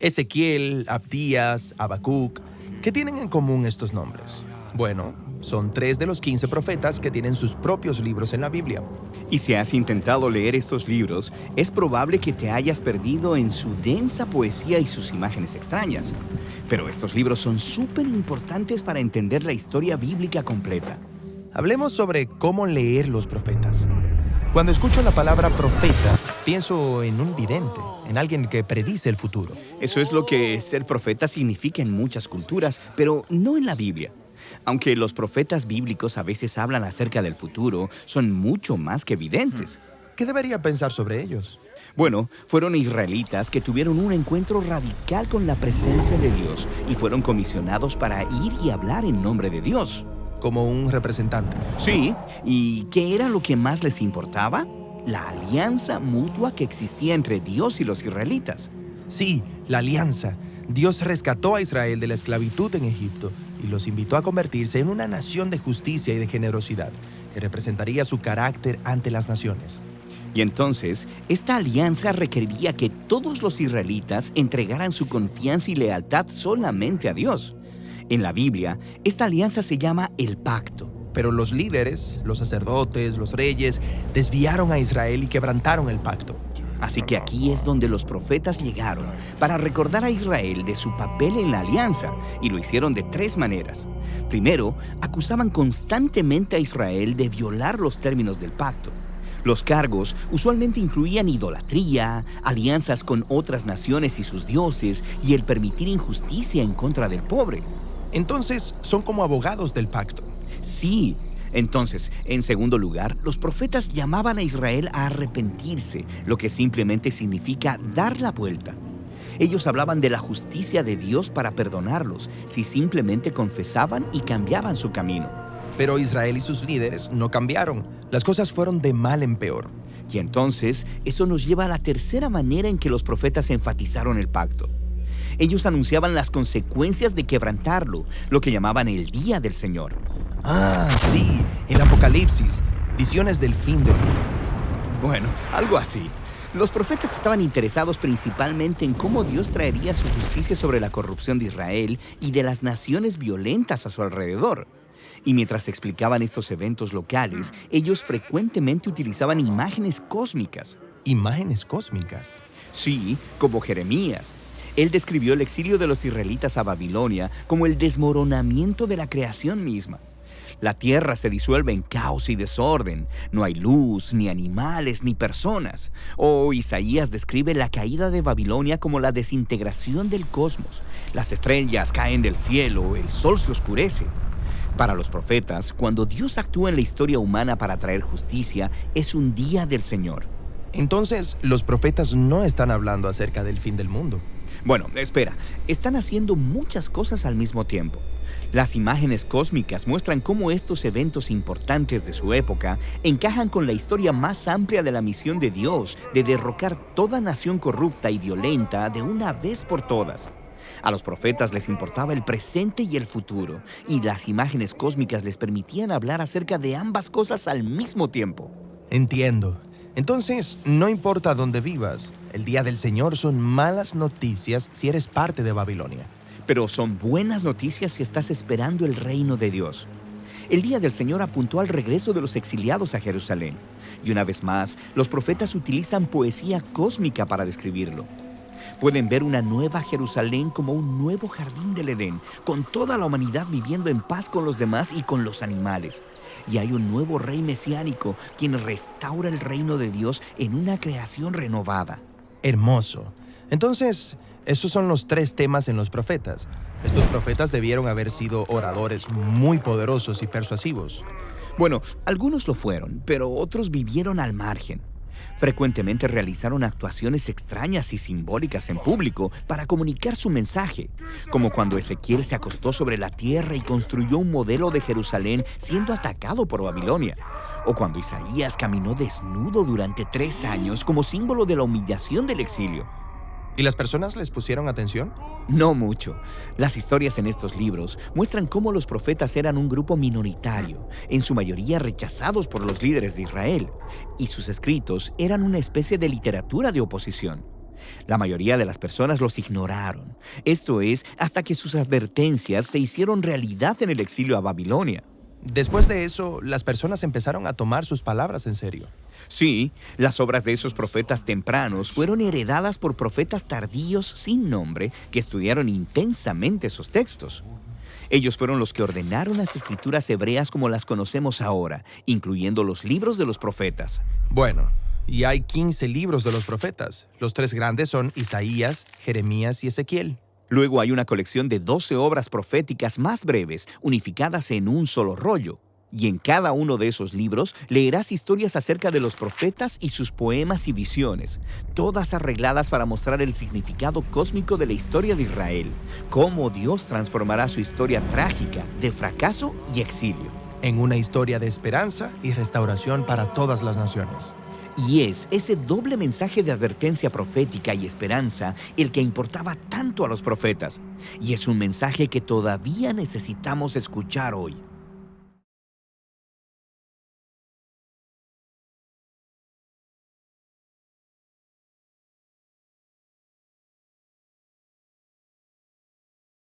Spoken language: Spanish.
Ezequiel, Abdías, Habacuc. ¿Qué tienen en común estos nombres? Bueno, son 3 de los 15 profetas que tienen sus propios libros en la Biblia. Y si has intentado leer estos libros, es probable que te hayas perdido en su densa poesía y sus imágenes extrañas. Pero estos libros son súper importantes para entender la historia bíblica completa. Hablemos sobre cómo leer los profetas. Cuando escucho la palabra profeta, pienso en un vidente, en alguien que predice el futuro. Eso es lo que ser profeta significa en muchas culturas, pero no en la Biblia. Aunque los profetas bíblicos a veces hablan acerca del futuro, son mucho más que videntes. ¿Qué debería pensar sobre ellos? Bueno, fueron israelitas que tuvieron un encuentro radical con la presencia de Dios y fueron comisionados para ir y hablar en nombre de Dios. Como un representante. Sí, ¿y qué era lo que más les importaba? La alianza mutua que existía entre Dios y los israelitas. Sí, la alianza. Dios rescató a Israel de la esclavitud en Egipto y los invitó a convertirse en una nación de justicia y de generosidad, que representaría su carácter ante las naciones. Y entonces, esta alianza requería que todos los israelitas entregaran su confianza y lealtad solamente a Dios. En la Biblia, esta alianza se llama el pacto. Pero los líderes, los sacerdotes, los reyes, desviaron a Israel y quebrantaron el pacto. Así que aquí es donde los profetas llegaron para recordar a Israel de su papel en la alianza, y lo hicieron de 3 maneras. Primero, acusaban constantemente a Israel de violar los términos del pacto. Los cargos usualmente incluían idolatría, alianzas con otras naciones y sus dioses, y el permitir injusticia en contra del pobre. Entonces, son como abogados del pacto. Sí. Entonces, en segundo lugar, los profetas llamaban a Israel a arrepentirse, lo que simplemente significa dar la vuelta. Ellos hablaban de la justicia de Dios para perdonarlos, si simplemente confesaban y cambiaban su camino. Pero Israel y sus líderes no cambiaron. Las cosas fueron de mal en peor. Y entonces, eso nos lleva a la tercera manera en que los profetas enfatizaron el pacto. Ellos anunciaban las consecuencias de quebrantarlo, lo que llamaban el día del Señor. Ah, sí, el Apocalipsis, visiones del fin del mundo. Bueno, algo así. Los profetas estaban interesados principalmente en cómo Dios traería su justicia sobre la corrupción de Israel y de las naciones violentas a su alrededor. Y mientras explicaban estos eventos locales, ellos frecuentemente utilizaban imágenes cósmicas. ¿Imágenes cósmicas? Sí, como Jeremías. Él describió el exilio de los israelitas a Babilonia como el desmoronamiento de la creación misma. La tierra se disuelve en caos y desorden. No hay luz, ni animales, ni personas. O Isaías describe la caída de Babilonia como la desintegración del cosmos. Las estrellas caen del cielo, el sol se oscurece. Para los profetas, cuando Dios actúa en la historia humana para traer justicia, es un día del Señor. Entonces, los profetas no están hablando acerca del fin del mundo. Bueno, espera, están haciendo muchas cosas al mismo tiempo. Las imágenes cósmicas muestran cómo estos eventos importantes de su época encajan con la historia más amplia de la misión de Dios de derrocar toda nación corrupta y violenta de una vez por todas. A los profetas les importaba el presente y el futuro, y las imágenes cósmicas les permitían hablar acerca de ambas cosas al mismo tiempo. Entiendo. Entonces, no importa dónde vivas, el día del Señor son malas noticias si eres parte de Babilonia. Pero son buenas noticias si estás esperando el reino de Dios. El día del Señor apuntó al regreso de los exiliados a Jerusalén. Y una vez más, los profetas utilizan poesía cósmica para describirlo. Pueden ver una nueva Jerusalén como un nuevo jardín del Edén, con toda la humanidad viviendo en paz con los demás y con los animales. Y hay un nuevo rey mesiánico, quien restaura el reino de Dios en una creación renovada. Hermoso. Entonces, esos son los 3 temas en los profetas. Estos profetas debieron haber sido oradores muy poderosos y persuasivos. Bueno, algunos lo fueron, pero otros vivieron al margen. Frecuentemente realizaron actuaciones extrañas y simbólicas en público para comunicar su mensaje, como cuando Ezequiel se acostó sobre la tierra y construyó un modelo de Jerusalén siendo atacado por Babilonia, o cuando Isaías caminó desnudo durante 3 años como símbolo de la humillación del exilio. ¿Y las personas les pusieron atención? No mucho. Las historias en estos libros muestran cómo los profetas eran un grupo minoritario, en su mayoría rechazados por los líderes de Israel, y sus escritos eran una especie de literatura de oposición. La mayoría de las personas los ignoraron. Esto es, hasta que sus advertencias se hicieron realidad en el exilio a Babilonia. Después de eso, las personas empezaron a tomar sus palabras en serio. Sí, las obras de esos profetas tempranos fueron heredadas por profetas tardíos sin nombre que estudiaron intensamente esos textos. Ellos fueron los que ordenaron las escrituras hebreas como las conocemos ahora, incluyendo los libros de los profetas. Bueno, y hay 15 libros de los profetas. Los 3 grandes son Isaías, Jeremías y Ezequiel. Luego hay una colección de 12 obras proféticas más breves, unificadas en un solo rollo. Y en cada uno de esos libros leerás historias acerca de los profetas y sus poemas y visiones, todas arregladas para mostrar el significado cósmico de la historia de Israel, cómo Dios transformará su historia trágica de fracaso y exilio. En una historia de esperanza y restauración para todas las naciones. Y es ese doble mensaje de advertencia profética y esperanza el que importaba tanto a los profetas. Y es un mensaje que todavía necesitamos escuchar hoy.